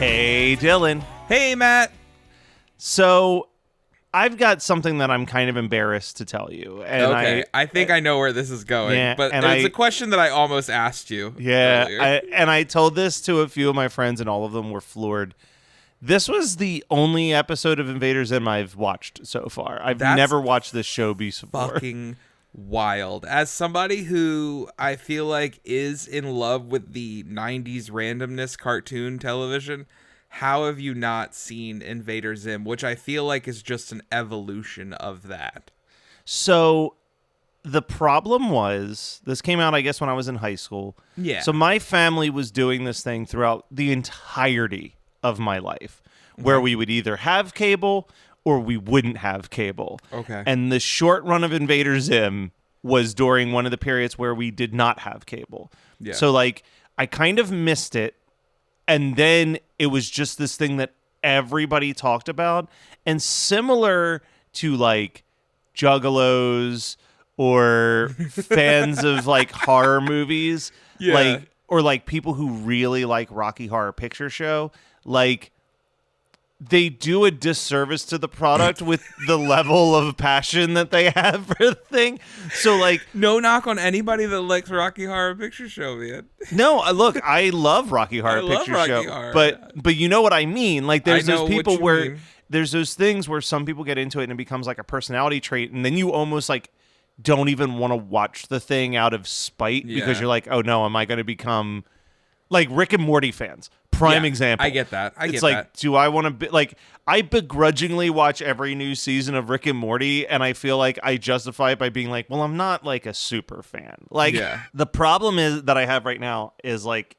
Hey, Dylan. Hey, Matt. So, I've got something that I'm kind of embarrassed to tell you. And Okay, I think I know where this is going, Yeah, but and it's a question that I almost asked you earlier. I told this to a few of my friends, and all of them were floored. This was the only episode of Invader Zim I've watched so far. I've That's never watched this show before. Fucking wild. As somebody who I feel like is in love with the 90s randomness cartoon television, how have you not seen Invader Zim, which I feel like is just an evolution of that? So the problem was, this came out, I guess, when I was in high school. Yeah. So my family was doing this thing throughout the entirety of my life, where we would either have cable or we wouldn't have cable. Okay. And the short run of Invader Zim was during one of the periods where we did not have cable. Yeah. So, like, I kind of missed it. And then it was just this thing that everybody talked about. And similar to, like, Juggalos or fans of, like, horror movies, Yeah. like people who really like Rocky Horror Picture Show, like, they do a disservice to the product with the level of passion that they have for the thing. So, like, No knock on anybody that likes Rocky Horror Picture Show, man. no, look, I love Rocky Horror love Picture Rocky Show, Horror. but you know what I mean. Like, there's I know those people what you where mean. there's those things where some people get into it and it becomes like a personality trait, and then you almost like don't even want to watch the thing out of spite because Yeah. you're like, oh no, am I going to become like Rick and Morty fans? Prime Yeah, example. I get that. I It's get like, that. do I want to be like? I begrudgingly watch every new season of Rick and Morty, and I feel like I justify it by being like, well, I'm not like a super fan. Like, Yeah. the problem is that I have right now is like,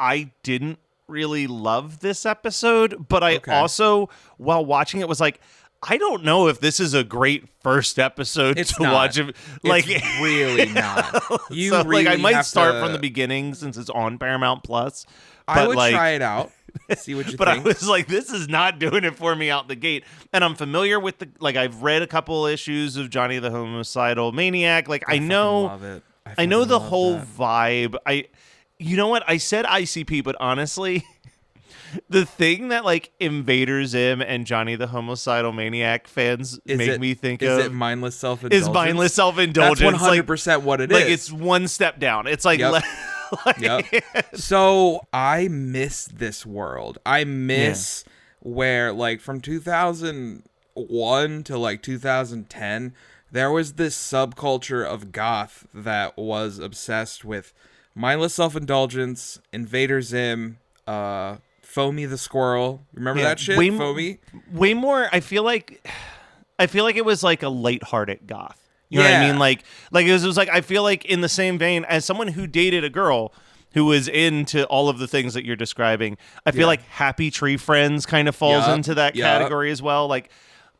I didn't really love this episode, but I Okay. also, while watching it, was like, I don't know if this is a great first episode It's to not. watch. Like, It's really not. You so, really like, I might have start to- from the beginning since it's on Paramount Plus. I but, would like, try it out, see what you but think. I was like, this is not doing it for me out the gate. And I'm familiar with I've read a couple issues of Johnny the Homicidal Maniac. Like, I know, Love it. I know fucking the love whole that. vibe. You know what? I said ICP, but honestly, the thing that like Invader Zim and Johnny the Homicidal Maniac fans make me think is of it mindless self-indulgence? is mindless self-indulgence. That's 100% what it is. Like, it's one step down. It's like, Yep. like Yep. So I miss this world. I miss where, like, from 2001 to like 2010, there was this subculture of goth that was obsessed with mindless self-indulgence, Invader Zim, Foamy the Squirrel. Remember that shit? Foamy? way more. I feel like it was like a lighthearted goth. You know what I Yeah. mean? Like it was like, I feel like in the same vein as someone who dated a girl who was into all of the things that you're describing, I feel Yeah. like Happy Tree Friends kind of falls Yup, into that yup. category as well. Like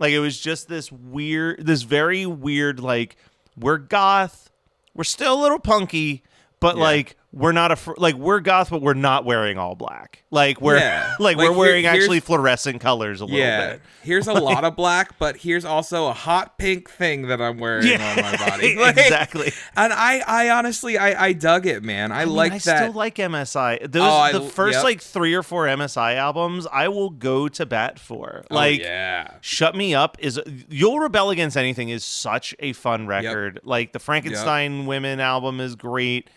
it was just this very weird, like, we're goth, we're still a little punky, but like, we're not we're goth, but we're not wearing all black. Like, we're Yeah. like, Like, we're wearing here's- actually fluorescent colors a little bit. Here's a lot of black, but here's also a hot pink thing that I'm wearing on my body. Like, Exactly. And I honestly, I dug it, man. I like I that. still like MSI. Those Oh, the first yep. like 3 or 4 MSI albums I will go to bat for. Oh, Like, yeah. Shut Me Up is You'll Rebel Against Anything is such a fun record. Like, the Frankenstein Women album is great.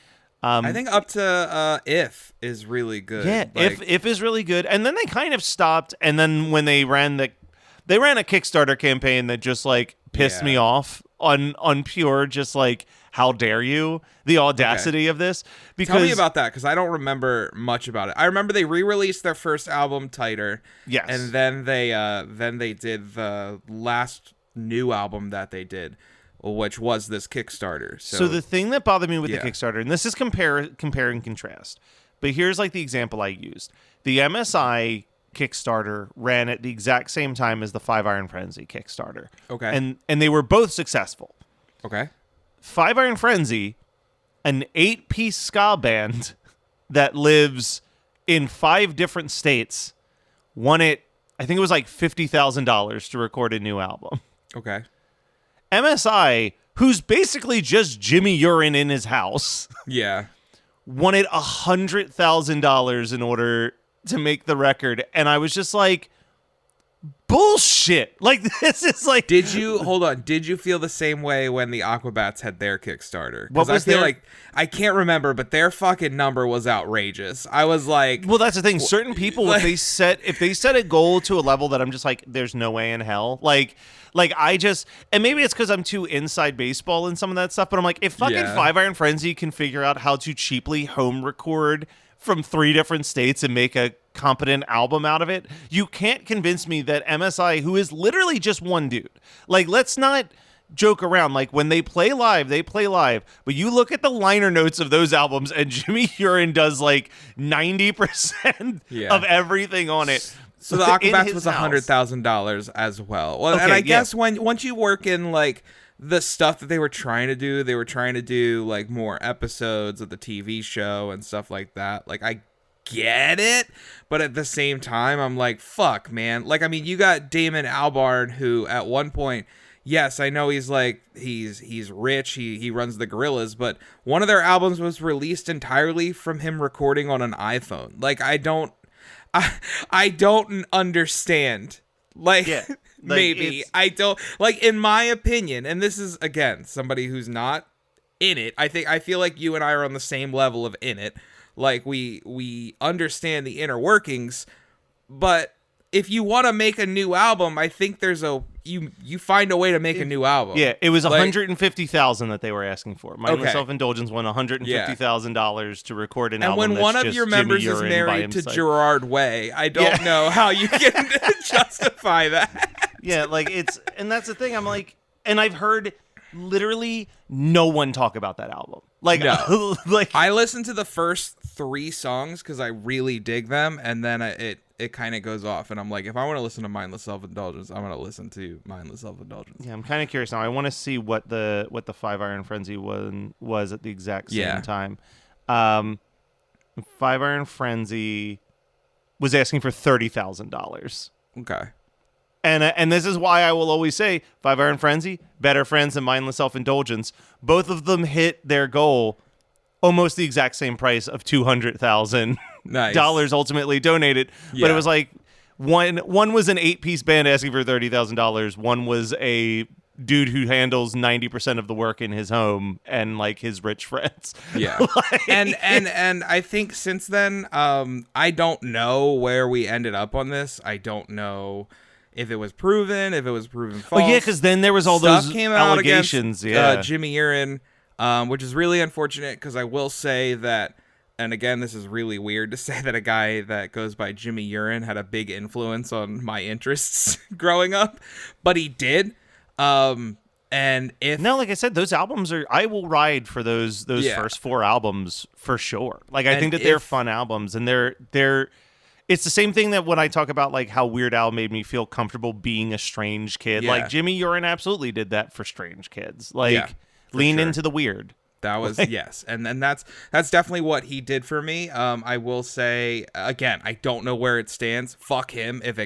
I think up to If is really good. Yeah, Like, if is really good. And then they kind of stopped, and then when they ran a Kickstarter campaign that just like pissed me off on pure just like, how dare you, the audacity of this. Because tell me about that, because I don't remember much about it. I remember they re-released their first album, Tighter. Yes. And then they did the last new album that they did, which was this Kickstarter. So the thing that bothered me with the Yeah. Kickstarter, and this is compare and contrast, but here's like the example I used. The MSI Kickstarter ran at the exact same time as the 5 Iron Frenzy Kickstarter. Okay. And they were both successful. Okay. 5 Iron Frenzy, an 8-piece ska band that lives in 5 different states, won it, I think it was like $50,000 to record a new album. Okay. MSI, who's basically just Jimmy Urine in his house, Yeah. wanted $100,000 in order to make the record, and I was just like, bullshit. Like, this is like, Did you feel the same way when the Aquabats had their Kickstarter? What Because I was feel their- like I can't remember, but their fucking number was outrageous. I was like, well, that's the thing. Certain people, like- if they set a goal to a level that I'm just like, there's no way in hell. Like I just, and maybe it's because I'm too inside baseball and some of that stuff, but I'm like, if fucking Yeah. Five Iron Frenzy can figure out how to cheaply home record from 3 different states and make a competent album out of it, you can't convince me that MSI, who is literally just one dude, like, let's not joke around. Like, when they play live, but you look at the liner notes of those albums and Jimmy Urine does like 90% Yeah. of everything on it. so the in Aquabats his was house. $100,000 as well. Well, and Okay, I yeah. guess once you work in like the stuff that they were trying to do like more episodes of the TV show and stuff like that. Like, I get it, but at the same time, I'm like, fuck, man. Like, I mean, you got Damon Albarn, who at one point, yes, I know he's like, he's rich, he runs the Gorillas, but one of their albums was released entirely from him recording on an iPhone. Like, I don't understand. Like, Yeah, like, maybe it's- I don't, like, in my opinion, and this is again somebody who's not in it. I feel like you and I are on the same level of in it. Like, we understand the inner workings, but if you want to make a new album, I think there's you find a way to make a new album. Yeah, it was Like- $150,000 that they were asking for. Mindless Okay. Self-Indulgence won $150,000 to record an And album. when that's one of just your Jimmy members is Urine by married to himself. Gerard Way, I don't Yeah. know how you can justify that. Yeah, like, it's, and that's the thing. I'm like, and I've heard literally no one talk about that album. Like, No. like, I listened to the first 3 songs because I really dig them, and then it kind of goes off, and I'm like, if I want to listen to Mindless Self-Indulgence, I'm going to listen to Mindless Self-Indulgence. yeah, I'm kind of curious now. I want to see what the Five Iron Frenzy one was at the exact same Yeah. time. Five Iron Frenzy was asking for $30,000. Okay. And this is why I will always say Five Iron Frenzy, better friends than Mindless Self-Indulgence. Both of them hit their goal almost the exact same price of $200,000 Nice. ultimately donated. But Yeah. it was like one was an 8-piece band asking for $30,000. One was a dude who handles 90% of the work in his home and like his rich friends. Yeah. Like- and I think since then, I don't know where we ended up on this. I don't know if it was proven false. Oh yeah, because then there was all Stuff those came out allegations. against, Jimmy Urine, which is really unfortunate because I will say that, and again, this is really weird to say that a guy that goes by Jimmy Urine had a big influence on my interests growing up, but he did. And if No, like I said, those albums are. I will ride for those Yeah. first 4 albums for sure. Like I And think that they're if- fun albums, and they're. It's the same thing that when I talk about like how Weird Al made me feel comfortable being a strange kid. Yeah. Like Jimmy Urine absolutely did that for strange kids. Like Yeah, for lean sure. into the weird. That was yes, and then that's definitely what he did for me. I will say again, I don't know where it stands. Fuck him if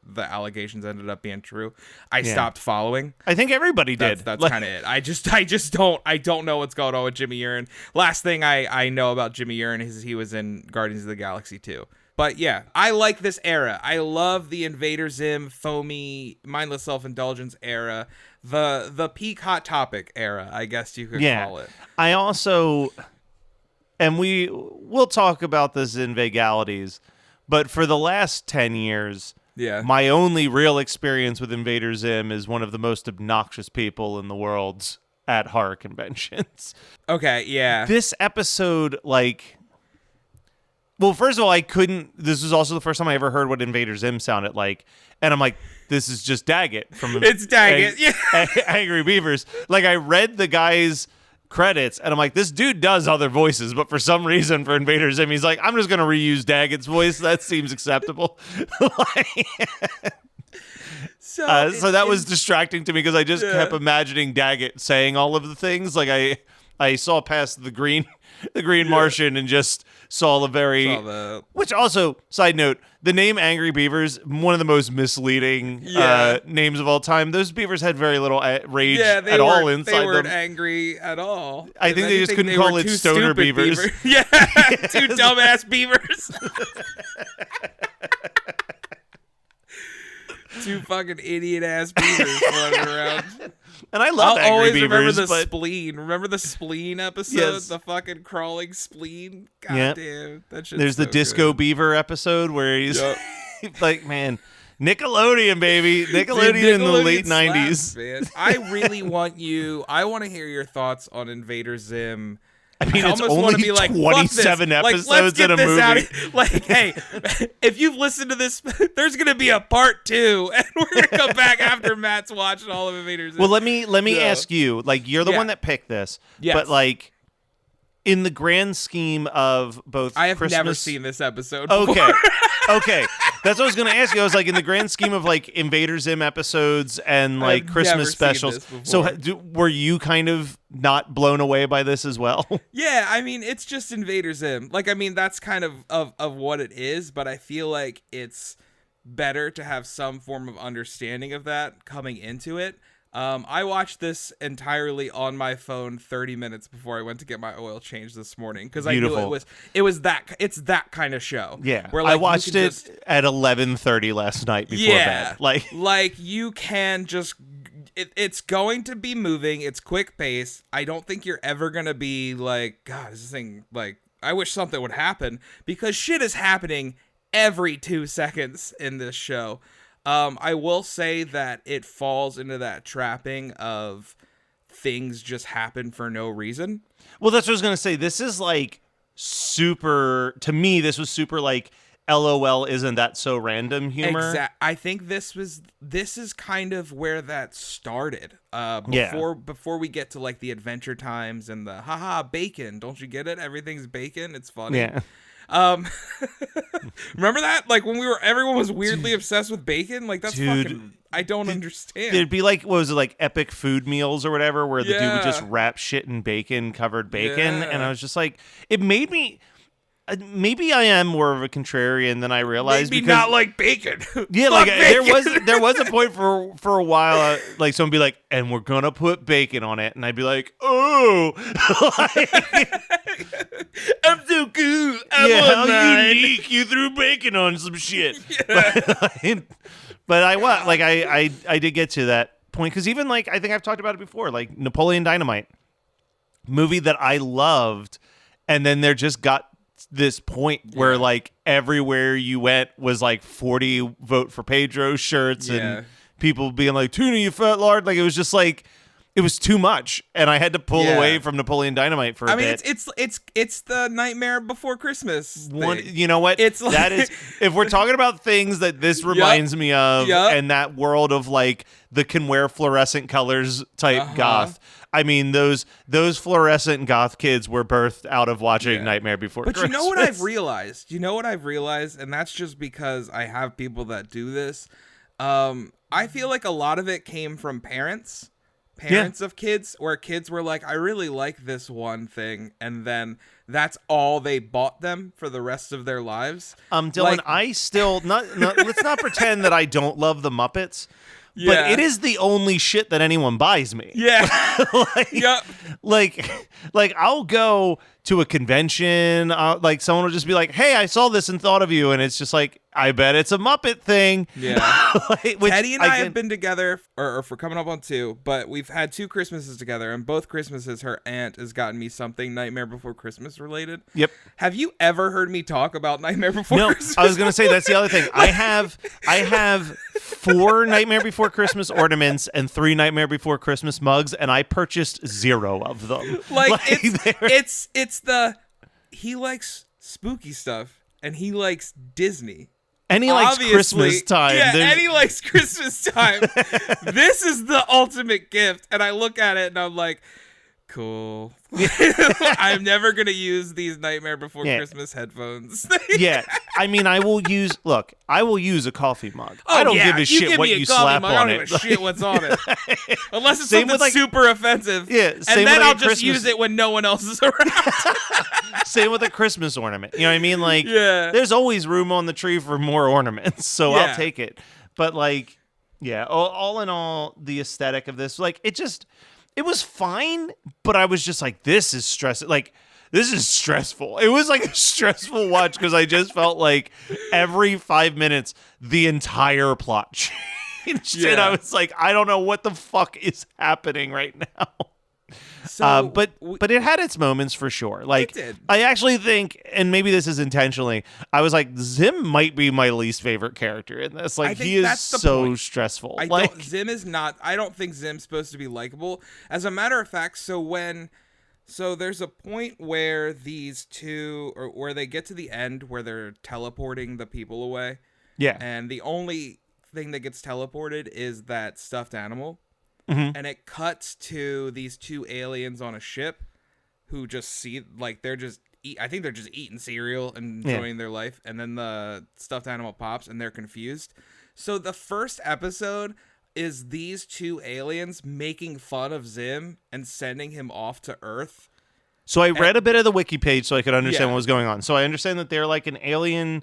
the allegations ended up being true. I stopped following. I think everybody did. That's Like- kind of it. I just don't know what's going on with Jimmy Urine. Last thing I know about Jimmy Urine is he was in Guardians of the Galaxy 2. But yeah, I like this era. I love the Invader Zim, foamy, mindless self-indulgence era. The peak Hot Topic era, I guess you could call it. I also, and we'll talk about this in Vagalities, but for the last 10 years, Yeah. my only real experience with Invader Zim is one of the most obnoxious people in the world at horror conventions. Okay, yeah. This episode, like, well, first of all, this was also the first time I ever heard what Invader Zim sounded like. And I'm like, this is just Daggett from It's Daggett, yeah. Angry Beavers. Like, I read the guy's credits and I'm like, this dude does other voices, but for some reason for Invader Zim, he's like, I'm just going to reuse Daggett's voice. That seems acceptable. So that was distracting to me because I just kept imagining Daggett saying all of the things. Like I saw past the green Martian and just saw the very. Which also, side note, the name Angry Beavers, one of the most misleading names of all time. Those beavers had very little rage at all inside them. They weren't angry at all. I think they just couldn't call it stoner beavers. Yeah, two dumbass beavers. Two fucking idiot ass beavers running around. And I love Angry always Beavers, remember the but... spleen. Remember the spleen episode? Yes. The fucking crawling spleen? God damn. That shit's There's the Disco Beaver episode where he's like, man, Nickelodeon, baby. Nickelodeon in the late slaps, 90s. Man. I really want to hear your thoughts on Invader Zim. I mean, it's almost want to only be like, 27 episodes let's get in a this movie. Out of, like, hey, if you've listened to this, there's going to be a part 2, and we're going to come back after Matt's watched all of Invader Zim. Well, let me ask you, like, you're the one that picked this, but like, in the grand scheme of both I have Christmas... never seen this episode before. Okay. That's what I was going to ask you. I was like, in the grand scheme of like Invader Zim episodes and like I've Christmas specials. So were you kind of not blown away by this as well? Yeah, I mean, it's just Invader Zim. Like, I mean, that's kind of what it is, but I feel like it's better to have some form of understanding of that coming into it. I watched this entirely on my phone 30 minutes before I went to get my oil changed this morning because I knew it's that kind of show. Yeah, where, like, I watched it at 11:30 last night before bed. Like you can just. It's going to be moving. It's quick pace. I don't think you're ever gonna be like, God, is this thing like? I wish something would happen because shit is happening every 2 seconds in this show. I will say that it falls into that trapping of things just happen for no reason. Well, that's what I was going to say. This is like super, to me, this was super like, LOL, isn't that so random humor? I think this is kind of where that started. Before we get to like the Adventure Times and the haha bacon, don't you get it? Everything's bacon. It's funny. Yeah. Remember that? Like when everyone was weirdly obsessed with bacon? Like that's fucking, I don't understand. It'd be like, what was it, like Epic Food Meals or whatever, where the dude would just wrap shit in bacon, covered bacon. And I was just like, it made me, maybe I am more of a contrarian than I realized. Maybe not like bacon. Yeah, like bacon. there was a point for a while, like someone be like, and we're gonna put bacon on it, and I'd be like, oh, I'm so cool. How unique! You threw bacon on some shit. Yeah. But I did get to that point because even like I think I've talked about it before, like Napoleon Dynamite, movie that I loved, and then there just got this point where like everywhere you went was like 40 vote for Pedro shirts and people being like, Tuna, you fat lard. Like it was just like, it was too much, and I had to pull away from Napoleon Dynamite for a bit. I mean, it's the Nightmare Before Christmas thing. You know what? It's like, that is, if we're talking about things that this reminds me of, and that world of like the can wear fluorescent colors type goth. I mean, those fluorescent goth kids were birthed out of watching Nightmare Before Christmas. But you know what I've realized? And that's just because I have people that do this. I feel like a lot of it came from parents of kids, where kids were like, I really like this one thing, and then that's all they bought them for the rest of their lives. Dylan, like, I still let's not pretend that I don't love the Muppets. But it is the only shit that anyone buys me. Yeah. Like I'll go to a convention, like someone will just be like, hey, I saw this and thought of you, and it's just like, I bet it's a Muppet thing. Yeah. Teddy and I have been together or for coming up on 2, but we've had 2 Christmases together, and both Christmases her aunt has gotten me something Nightmare Before Christmas related. Yep. Have you ever heard me talk about Nightmare Before Christmas? I was going to say, that's the other thing. I have 4 Nightmare Before Christmas ornaments and 3 Nightmare Before Christmas mugs, and I purchased 0 of them. He likes spooky stuff, and he likes Disney. And he likes Christmas time. Yeah, and he likes Christmas time. This is the ultimate gift. And I look at it and I'm like, Cool. I'm never gonna use these Nightmare Before Christmas headphones. Yeah, I mean, I will use a coffee mug. Oh, I don't yeah. give a shit what you slap mug, on I don't it. give a shit what's on it. Unless it's Same something with, like, super offensive. Yeah, And same then with, like, I'll a just Christmas- use it when no one else is around. Same with a Christmas ornament. You know what I mean? Like, Yeah. there's always room on the tree for more ornaments, so Yeah. I'll take it. But like, yeah, all in all, the aesthetic of this, like, it was fine, but I was just like, this is stressful. Like, this is stressful. It was like a stressful watch because I just felt like every 5 minutes, the entire plot changed. Yeah. And I was like, I don't know what the fuck is happening right now. So, But it had its moments for sure. Like, It did. I actually think, and maybe this is intentionally, I was like, Zim might be my least favorite character in this. I Like, think he is that's the so point. stressful. I Like, don't think Zim's supposed to be likable. As a matter of fact, so there's a point where these two, or where they get to the end where they're teleporting the people away. yeah, And the only thing that gets teleported is that stuffed animal. Mm-hmm. And it cuts to these two aliens on a ship who just see, like, I think they're just eating cereal and enjoying their life. And then the stuffed animal pops and they're confused. So the first episode is these two aliens making fun of Zim and sending him off to Earth. So I read a bit of the wiki page so I could understand Yeah. what was going on. So I understand that they're like an alien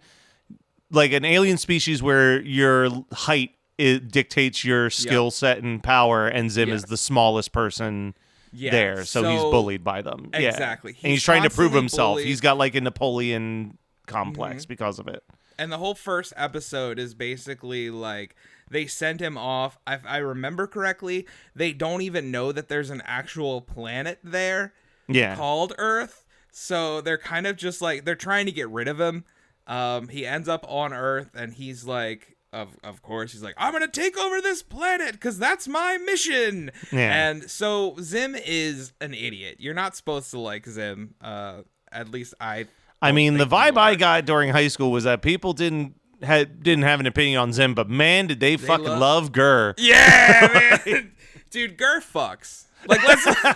species where your height dictates your skill set and power, and Zim is the smallest person there, so he's bullied by them. Exactly. Yeah. And he's trying to prove constantly himself. bullied. He's got like a Napoleon complex because of it. And the whole first episode is basically like they send him off. If I remember correctly, they don't even know that there's an actual planet there called Earth. So they're kind of just like, they're trying to get rid of him. He ends up on Earth and he's like, of course, he's like, I'm going to take over this planet because that's my mission. Yeah. And so Zim is an idiot. You're not supposed to like Zim. At least I mean, the think you vibe I are. got during high school was that people didn't have an opinion on Zim, but man, did they fucking love Gurr. Yeah, man. Dude, Gurr fucks. Like,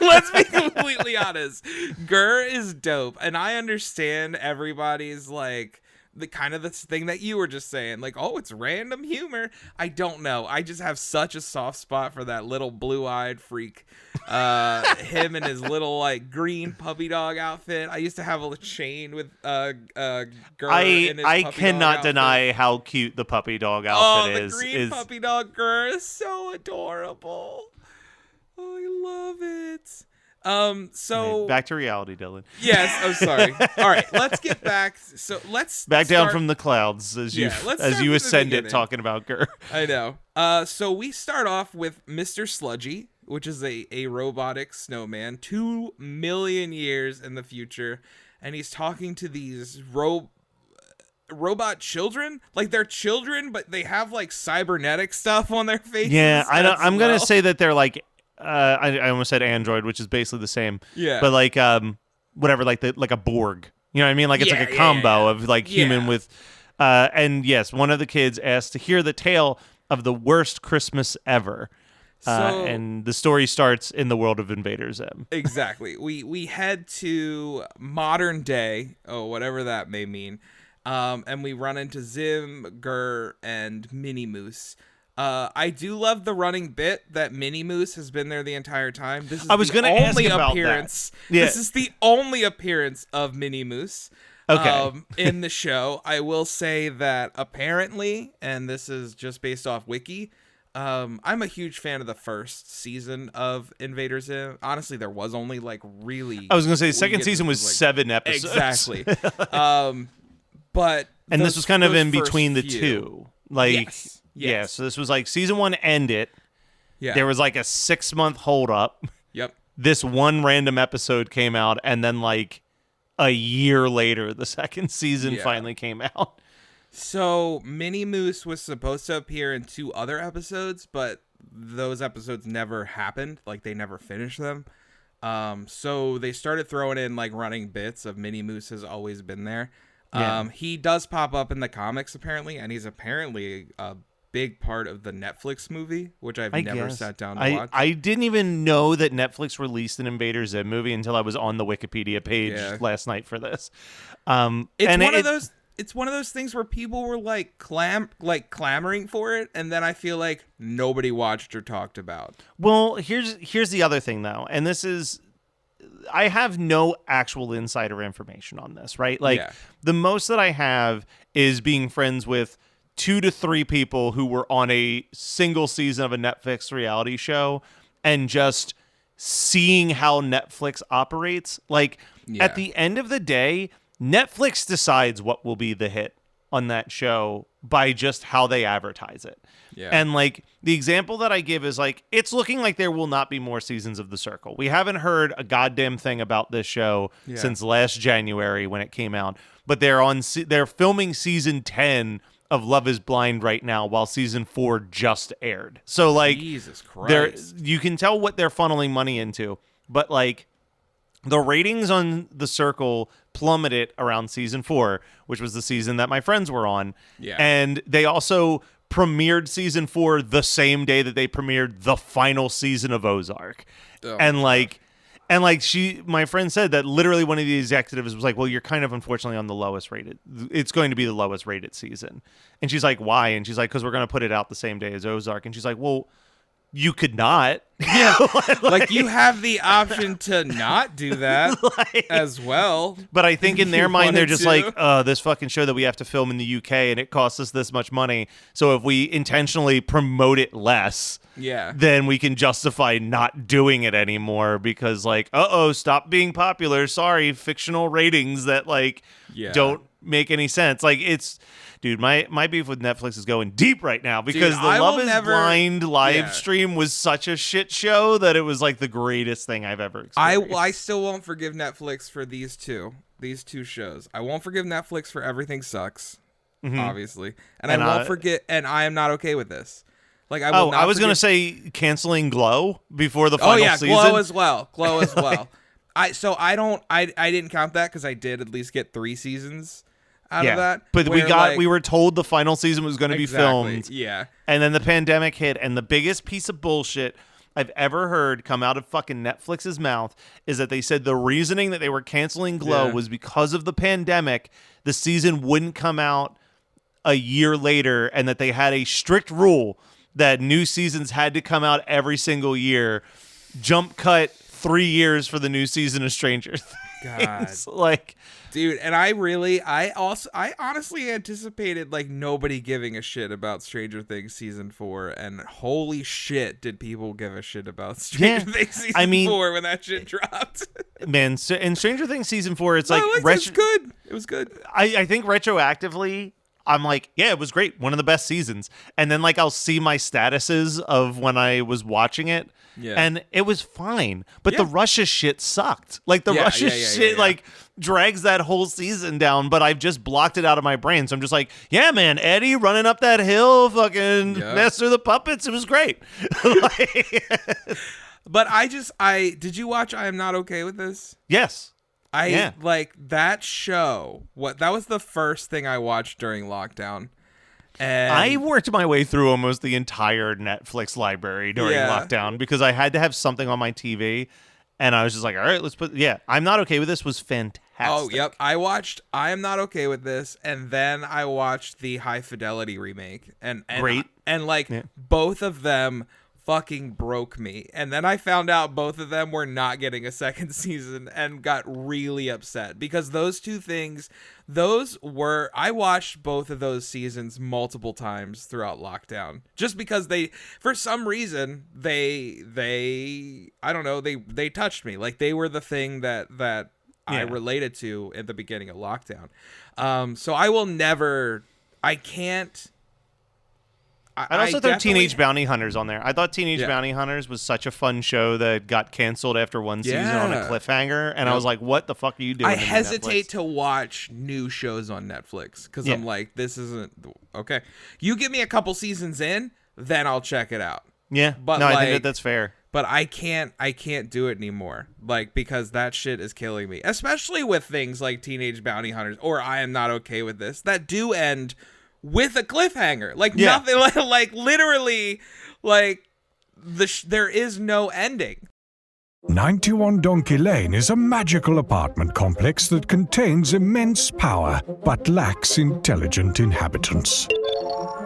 let's be completely honest. Gurr is dope, and I understand everybody's like the kind of this thing that you were just saying, like, oh, it's random humor. I don't know. I just have such a soft spot for that little blue-eyed freak. Him and his little like green puppy dog outfit. I used to have a chain with Gurr in his I puppy cannot dog deny how cute the puppy dog outfit is. The green puppy dog Gurr is so adorable. Oh, I love it. So back to reality, Dylan. yes, I'm sorry. All right, let's get back. So let's Down from the clouds as you let's start from the ascend it, beginning. talking about Gurr. I know. So we start off with Mr. Sludgy, which is a robotic snowman, 2 million years in the future, and he's talking to these robot children. Like, they're children, but they have like cybernetic stuff on their faces. Yeah, I'm gonna well. say that they're like I almost said android, which is basically the same. Yeah. But like whatever, like a Borg. You know what I mean? Like it's like a combo of like human with and yes, one of the kids asked to hear the tale of the worst Christmas ever. And the story starts in the world of Invader Zim. Exactly. We head to modern day, whatever that may mean. And we run into Zim, Gurr, and Minnie Moose. I do love the running bit that Minnie Moose has been there the entire time. This is I was the gonna ask only about appearance. that. Yeah. This is the only appearance of Minnie Moose. Okay. In the show. I will say that apparently, and this is just based off Wiki, I'm a huge fan of the first season of Invader Zim. Honestly, there was only like really. I was gonna say second season was 7 episodes. Exactly. But and this was kind of in those between the first few- two. Like Yes. yeah, so this was like season 1 ended. Yeah. There was like a 6-month hold up. Yep. This one random episode came out, and then like a year later, the second season finally came out. So Minnie Moose was supposed to appear in 2 other episodes, but those episodes never happened. Like, they never finished them. So they started throwing in like running bits of Minnie Moose has always been there. He does pop up in the comics apparently, and he's apparently a big part of the Netflix movie, which I've never sat down to watch. I didn't even know that Netflix released an Invader Zim movie until I was on the Wikipedia page last night for this. It's one of those things where people were like clamoring for it, and then I feel like nobody watched or talked about. Well, here's the other thing though, and this is, I have no actual insider information on this, right? Like the most that I have is being friends with 2 to 3 people who were on a single season of a Netflix reality show and just seeing how Netflix operates. Like at the end of the day, Netflix decides what will be the hit on that show by just how they advertise it. Yeah. And like the example that I give is like, it's looking like there will not be more seasons of The Circle. We haven't heard a goddamn thing about this show since last January when it came out, but they're filming season 10 of Love is Blind right now while season 4 just aired. So like, Jesus Christ, you can tell what they're funneling money into, but like the ratings on The Circle plummeted around season 4, which was the season that my friends were on. Yeah. And they also premiered season 4 the same day that they premiered the final season of Ozark. Oh, and like my friend said that literally one of the executives was like, well, you're kind of unfortunately on the lowest rated. It's going to be the lowest rated season. And she's like, why? And she's like, because we're going to put it out the same day as Ozark. And she's like, well, you could not. Yeah. like you have the option to not do that as well. But I think in their mind, they're just like, this fucking show that we have to film in the UK and it costs us this much money. So if we intentionally promote it less, then we can justify not doing it anymore because like, stop being popular. Sorry, fictional ratings that like don't make any sense. Like it's... Dude, my beef with Netflix is going deep right now because the Love is Blind live stream was such a shit show that it was like the greatest thing I've ever experienced. I still won't forgive Netflix for these two shows. I won't forgive Netflix for Everything Sucks, obviously, and I won't forget. And I Am Not Okay with This. Like I was gonna say canceling Glow before the final season. Glow as well. I didn't count that because I did at least get 3 seasons out of that. But we were told the final season was going to be filmed. Yeah. And then the pandemic hit, and the biggest piece of bullshit I've ever heard come out of fucking Netflix's mouth is that they said the reasoning that they were canceling Glow was because of the pandemic. The season wouldn't come out a year later, and that they had a strict rule that new seasons had to come out every single year. Jump cut 3 years for the new season of Stranger Things. God. Like, dude, and I honestly anticipated like nobody giving a shit about Stranger Things season 4, and holy shit did people give a shit about Stranger Things season 4 when that shit dropped. Man, so in Stranger Things season 4, it's like it was good. It was good. I think retroactively I'm like, yeah, it was great. One of the best seasons. And then like I'll see my statuses of when I was watching it. Yeah. And it was fine. But the Russia shit sucked. Like the Russia shit like drags that whole season down, but I've just blocked it out of my brain. So I'm just like, yeah, man, Eddie running up that hill, fucking Master the Puppets. It was great. But did you watch I Am Not Okay with This? Yes. Like that show. That was the first thing I watched during lockdown. And I worked my way through almost the entire Netflix library during lockdown because I had to have something on my TV, and I was just like, all right, let's put. Yeah, I'm Not Okay with This was fantastic. Oh, yep. I watched I Am Not Okay with This, and then I watched the High Fidelity remake, and great, and like both of them fucking broke me. And then I found out both of them were not getting a second season and got really upset because those two things, I watched both of those seasons multiple times throughout lockdown just because for some reason, they I don't know, they touched me. Like they were the thing that I related to at the beginning of lockdown. So I can't. I'd also throw Teenage Bounty Hunters on there. I thought Teenage Bounty Hunters was such a fun show that got canceled after one season on a cliffhanger, and I was like, what the fuck are you doing? I hesitate to watch new shows on Netflix because I'm like, this isn't... Okay. You give me a couple seasons in, then I'll check it out. Yeah. But I think that's fair. But I can't do it anymore, like, because that shit is killing me, especially with things like Teenage Bounty Hunters or I Am Not Okay with This that do end with a cliffhanger. Like Yeah. nothing, like literally, like there is no ending. 91 Donkey Lane is a magical apartment complex that contains immense power but lacks intelligent inhabitants.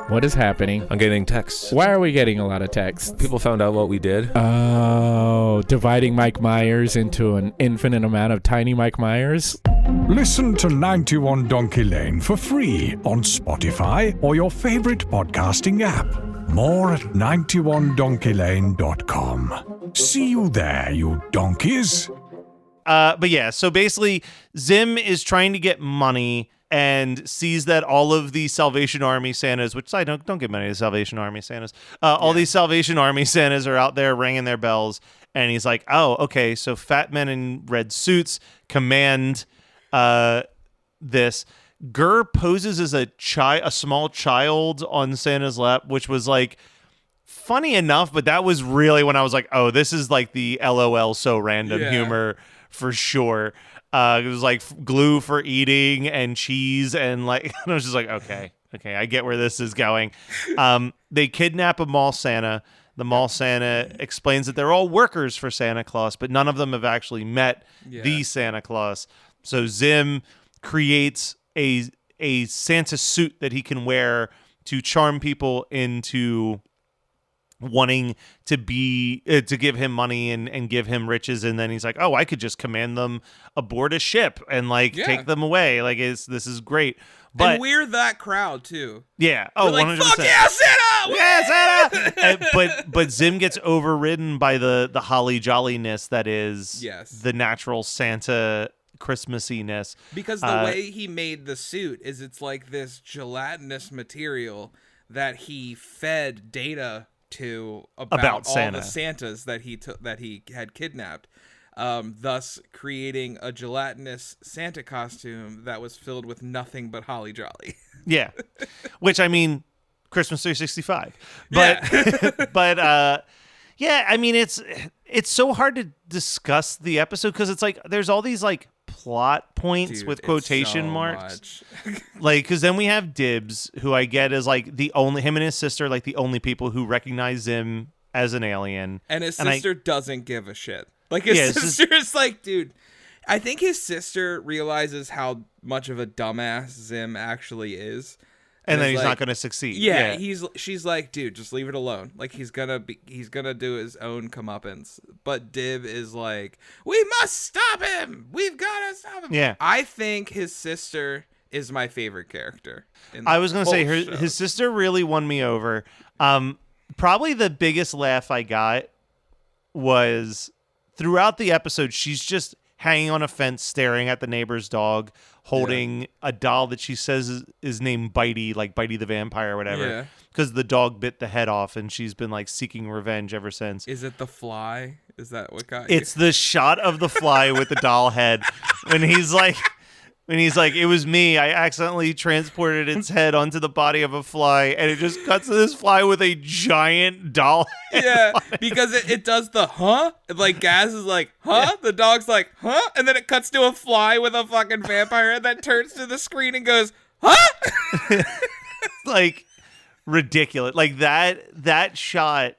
What is happening? I'm getting texts. Why are we getting a lot of texts? People found out what we did. Oh, dividing Mike Myers into an infinite amount of tiny Mike Myers? Listen to 91 Donkey Lane for free on Spotify or your favorite podcasting app. More at 91donkeylane.com. See you there, you donkeys. But yeah, so basically, Zim is trying to get money and sees that all of the Salvation Army Santas, which I don't give money to Salvation Army Santas, all these Salvation Army Santas are out there ringing their bells, and he's like, oh, okay, so fat men in red suits command this. Gurr poses as a small child on Santa's lap, which was like funny enough, but that was really when I was like, oh, this is like the LOL so random humor for sure. It was like glue for eating and cheese, and like I was just like, okay, I get where this is going. They kidnap a mall Santa. The mall Santa explains that they're all workers for Santa Claus, but none of them have actually met the Santa Claus. So Zim creates a Santa suit that he can wear to charm people into wanting to give him money and give him riches, and then he's like, oh, I could just command them aboard a ship and like take them away. Like this is great. But and we're that crowd too. Yeah. Oh, we're like, 100%. fuck yeah, Santa! Yeah, Santa! But Zim gets overridden by the holly jolliness that is the natural Santa Christmassiness. Because the way he made the suit is it's like this gelatinous material that he fed data to about all Santa. the Santas that he had kidnapped, thus creating a gelatinous Santa costume that was filled with nothing but holly jolly. Yeah, which I mean, Christmas 365. But yeah, I mean it's so hard to discuss the episode because it's like there's all these like plot points with quotation marks. Like, because then we have Dibs, who I get is like him and his sister, like the only people who recognize him as an alien. And his sister doesn't give a shit. Like his sister's like, dude, I think his sister realizes how much of a dumbass Zim actually is. And then he's not going to succeed. Yeah, she's like, dude, just leave it alone. Like he's gonna do his own comeuppance. But Dib is like, we must stop him. We've got to stop him. Yeah, I think his sister is my favorite character. I was going to say his sister really won me over. Probably the biggest laugh I got was throughout the episode. She's just hanging on a fence, staring at the neighbor's dog, holding a doll that she says is named Bitey, like Bitey the vampire or whatever, because the dog bit the head off, and she's been like seeking revenge ever since. Is it the fly? Is that what got you? It's the shot of the fly with the doll head when he's like, it was me. I accidentally transported its head onto the body of a fly, and it just cuts to this fly with a giant doll head. Yeah, because it does the huh? Like Gaz is like, huh? Yeah. The dog's like, huh? And then it cuts to a fly with a fucking vampire that turns to the screen and goes, huh? Like ridiculous. Like that shot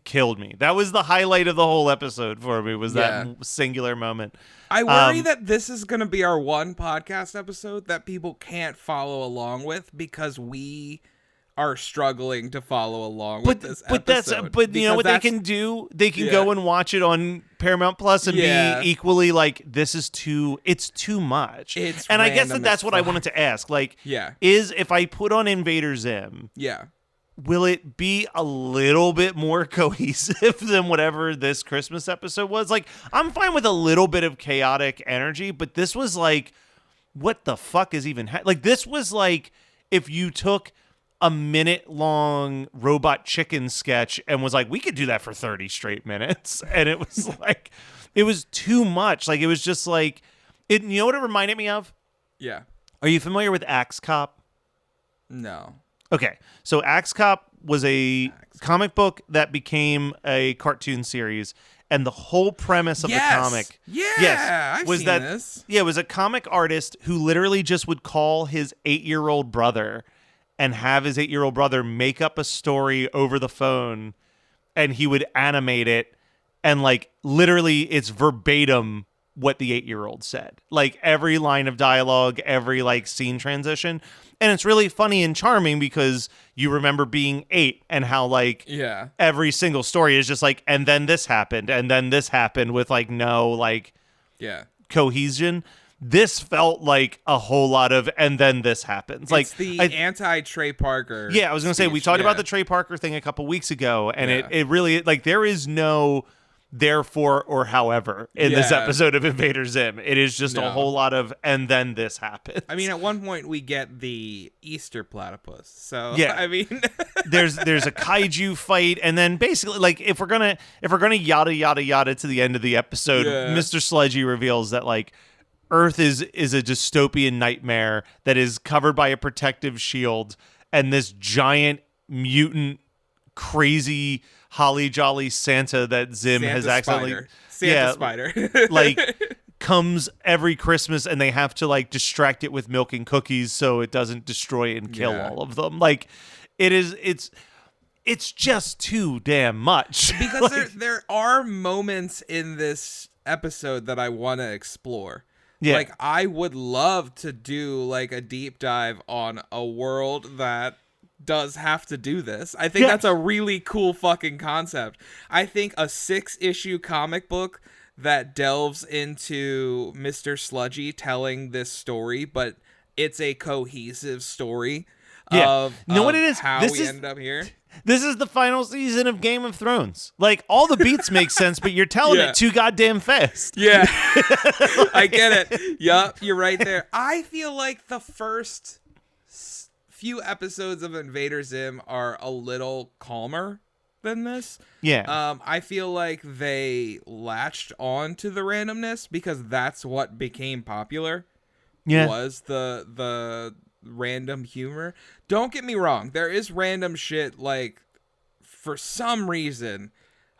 killed me. That was the highlight of the whole episode for me, was that singular moment. I worry that this is going to be our one podcast episode that people can't follow along with because we are struggling to follow along with this episode. But you know what they can do? They can go and watch it on Paramount Plus and be equally like, it's too much. And I guess that's what I wanted to ask. Like, is if I put on Invader Zim, will it be a little bit more cohesive than whatever this Christmas episode was? Like, I'm fine with a little bit of chaotic energy, but this was like, what the fuck is even like, this was like if you took a minute-long Robot Chicken sketch and was like, we could do that for 30 straight minutes. And it was like, it was too much. Like, it was just like, you know what it reminded me of? Yeah. Are you familiar with Axe Cop? No. Okay, so Axe Cop was a comic book that became a cartoon series, and the whole premise of the comic, I've seen this. Yeah, it was a comic artist who literally just would call his 8-year-old brother and have his 8-year-old brother make up a story over the phone, and he would animate it, and like literally it's verbatim what the 8-year-old said. Like every line of dialogue, every like scene transition. And it's really funny and charming because you remember being 8 and how like every single story is just like, and then this happened, and then this happened with like no like cohesion. This felt like a whole lot of, and then this happens. Like it's the anti-Trey Parker. Yeah, I was going to say, we talked about the Trey Parker thing a couple weeks ago, and it really, like, there is no therefore or however in this episode of Invader Zim. It is just a whole lot of, and then this happens. I mean, at one point we get the Easter platypus. So I mean, there's a kaiju fight, and then basically, like, if we're gonna yada yada yada to the end of the episode, Mr. Sludgy reveals that like Earth is a dystopian nightmare that is covered by a protective shield, and this giant mutant crazy holly jolly Santa that Zim has accidentally spider like comes every Christmas, and they have to like distract it with milk and cookies so it doesn't destroy and kill all of them. Like it's just too damn much. Because like, there are moments in this episode that I want to explore. Yeah. Like I would love to do like a deep dive on a world that does have to do this. I think that's a really cool fucking concept. I think a 6-issue comic book that delves into Mr. Sludgy telling this story, but it's a cohesive story of what it is? How we end up here. This is the final season of Game of Thrones. Like, all the beats make sense, but you're telling it too goddamn fast. Yeah. I get it. Yup, you're right there. I feel like the first few episodes of Invader Zim are a little calmer than this. Yeah. I feel like they latched on to the randomness because that's what became popular. Yeah. Was the random humor. Don't get me wrong, there is random shit. Like, for some reason,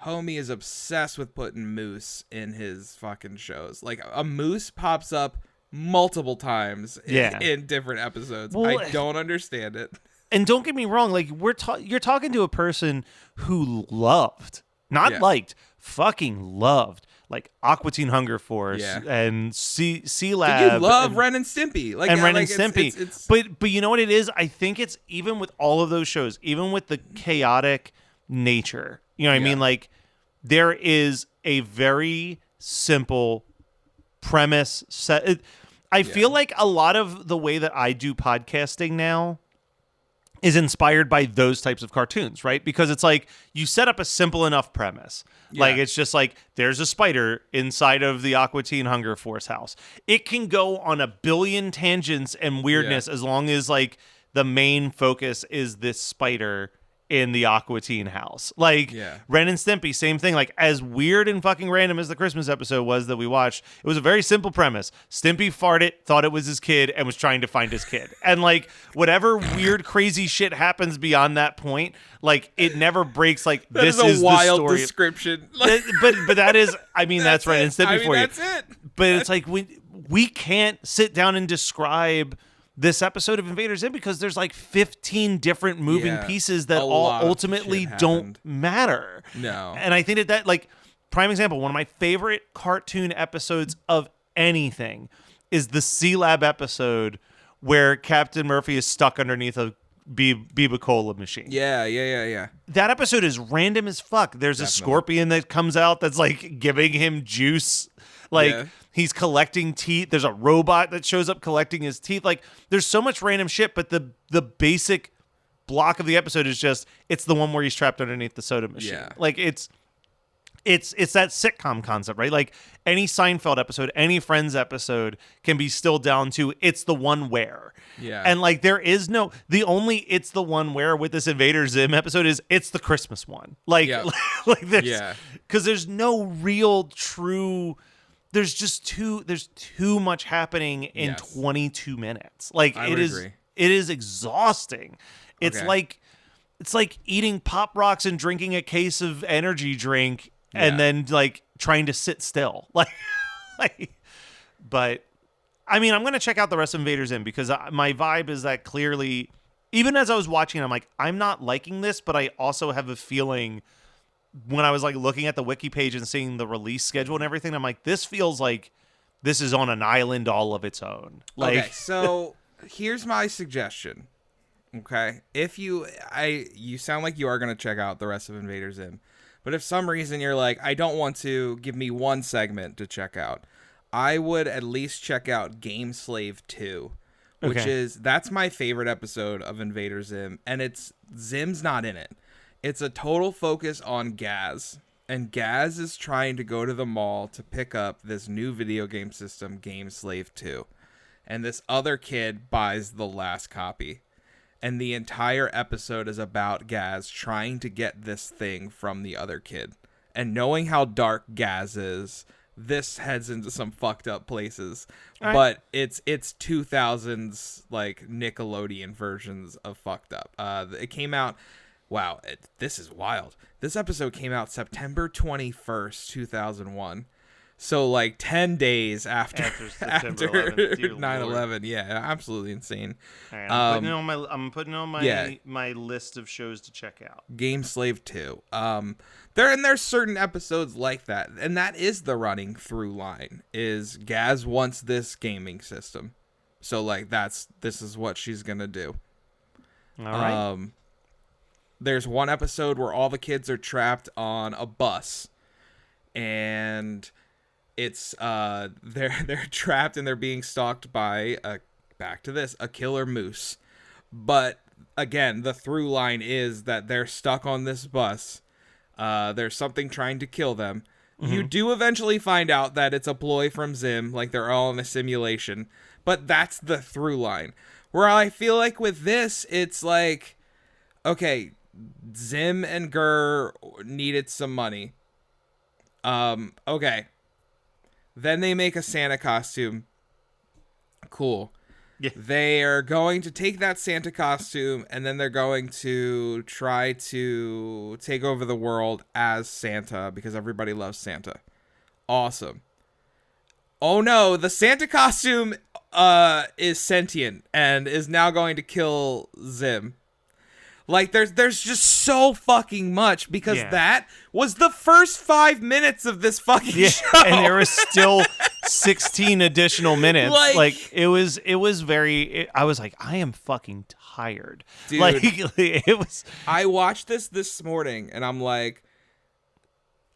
homie is obsessed with putting moose in his fucking shows. Like, a moose pops up multiple times in different episodes. Well, I don't understand it. And don't get me wrong, like you're talking to a person who loved, not liked, fucking loved, like Aqua Teen Hunger Force and C Lab. You love Ren and Stimpy, like, and Ren like and Stimpy. It's... But you know what it is? I think it's even with all of those shows, even with the chaotic nature. You know what I mean? Like there is a very simple premise set. I feel like a lot of the way that I do podcasting now is inspired by those types of cartoons, right? Because it's like you set up a simple enough premise. Like it's just like there's a spider inside of the Aqua Teen Hunger Force house. It can go on a billion tangents and weirdness as long as like the main focus is this spider in the Aqua Teen house. Like Ren and Stimpy, same thing. Like as weird and fucking random as the Christmas episode was that we watched, it was a very simple premise. Stimpy farted, thought it was his kid, and was trying to find his kid. And like whatever weird crazy shit happens beyond that point, like it never breaks like that this is a wild the story. Description. but that is, I mean, that's Ren and Stimpy for you. That's it. But it's like we can't sit down and describe this episode of Invader Zim because there's like 15 different moving pieces that all ultimately don't matter. No. And I think that like prime example, one of my favorite cartoon episodes of anything is the C Lab episode where Captain Murphy is stuck underneath a Biba Cola machine. Yeah. That episode is random as fuck. There's a scorpion that comes out that's like giving him juice. Like he's collecting teeth. There's a robot that shows up collecting his teeth. Like there's so much random shit, but the basic block of the episode is just it's the one where he's trapped underneath the soda machine. Yeah. Like it's that sitcom concept, right? Like any Seinfeld episode, any Friends episode can be still down to it's the one where. Yeah. And like there is no it's the one where with this Invader Zim episode is it's the Christmas one. Like like this. Yeah. Because there's no real true there's too much happening in 22 minutes. Like it is exhausting. It's like eating Pop Rocks and drinking a case of energy drink and then like trying to sit still. Like but I mean, I'm going to check out the rest of Invader Zim because my vibe is that clearly even as I was watching, I'm like, I'm not liking this, but I also have a feeling when I was like looking at the wiki page and seeing the release schedule and everything, I'm like, this feels like this is on an island all of its own. Like, okay, so here's my suggestion. Okay, if you sound like you are gonna check out the rest of Invader Zim, but if some reason you're like, I don't want to, give me one segment to check out, I would at least check out Game Slave 2, which that's my favorite episode of Invader Zim, and Zim's not in it. It's a total focus on Gaz, and Gaz is trying to go to the mall to pick up this new video game system, Game Slave 2, and this other kid buys the last copy. And the entire episode is about Gaz trying to get this thing from the other kid. And knowing how dark Gaz is, this heads into some fucked up places. Right. But it's 2000s like Nickelodeon versions of fucked up. It came out. Wow, this is wild. This episode came out September 21st, 2001. So like 10 days after 9/11. Yeah, absolutely insane. All right, I'm putting on my list of shows to check out. Game Slave 2. There's certain episodes like that, and that is the running through line. Is Gaz wants this gaming system, so like this is what she's gonna do. All right. There's one episode where all the kids are trapped on a bus, and it's they're trapped and they're being stalked by a killer moose. But again, the through line is that they're stuck on this bus. There's something trying to kill them. Mm-hmm. You do eventually find out that it's a ploy from Zim, like they're all in a simulation. But that's the through line. Where I feel like with this, it's like, okay, Zim and Gur needed some money. Okay. Then they make a Santa costume. Cool. Yeah. They are going to take that Santa costume, and then they're going to try to take over the world as Santa, because everybody loves Santa. Awesome. Oh no, the Santa costume is sentient and is now going to kill Zim. Like, there's just so fucking much, because that was the first 5 minutes of this fucking show. And there was still 16 additional minutes. Like it was very, I was like, I am fucking tired. Dude, like it was. I watched this morning, and I'm like,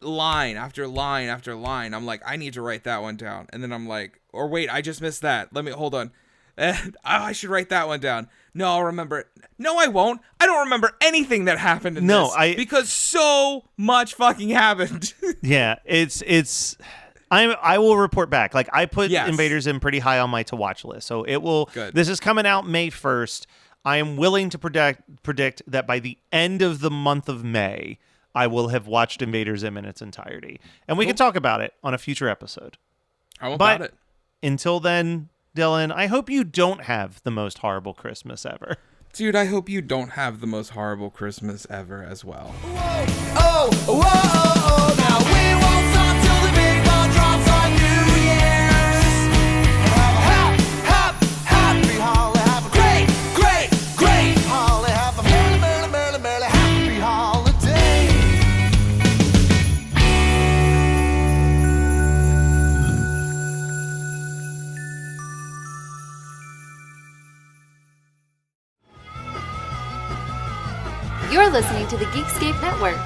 line after line after line. I'm like, I need to write that one down. And then I'm like, or wait, I just missed that. Hold on. I should write that one down. No, I'll remember it. No, I won't. I don't remember anything that happened in this. Because so much fucking happened. Yeah, I will report back. Like, I put Invader Zim pretty high on my to watch list. So it will. Good. This is coming out May 1st. I am willing to predict that by the end of the month of May, I will have watched Invader Zim in its entirety. And we can talk about it on a future episode. How about it? Until then, Dylan, I hope you don't have the most horrible Christmas ever. Dude, I hope you don't have the most horrible Christmas ever as well. Whoa, oh, whoa, oh, oh. Now we won't stop till the big ball drops on New Year's. Have a happy holiday. Have a great, great, great holiday. Have a merry happy holiday. You're listening to the Geekscape Network.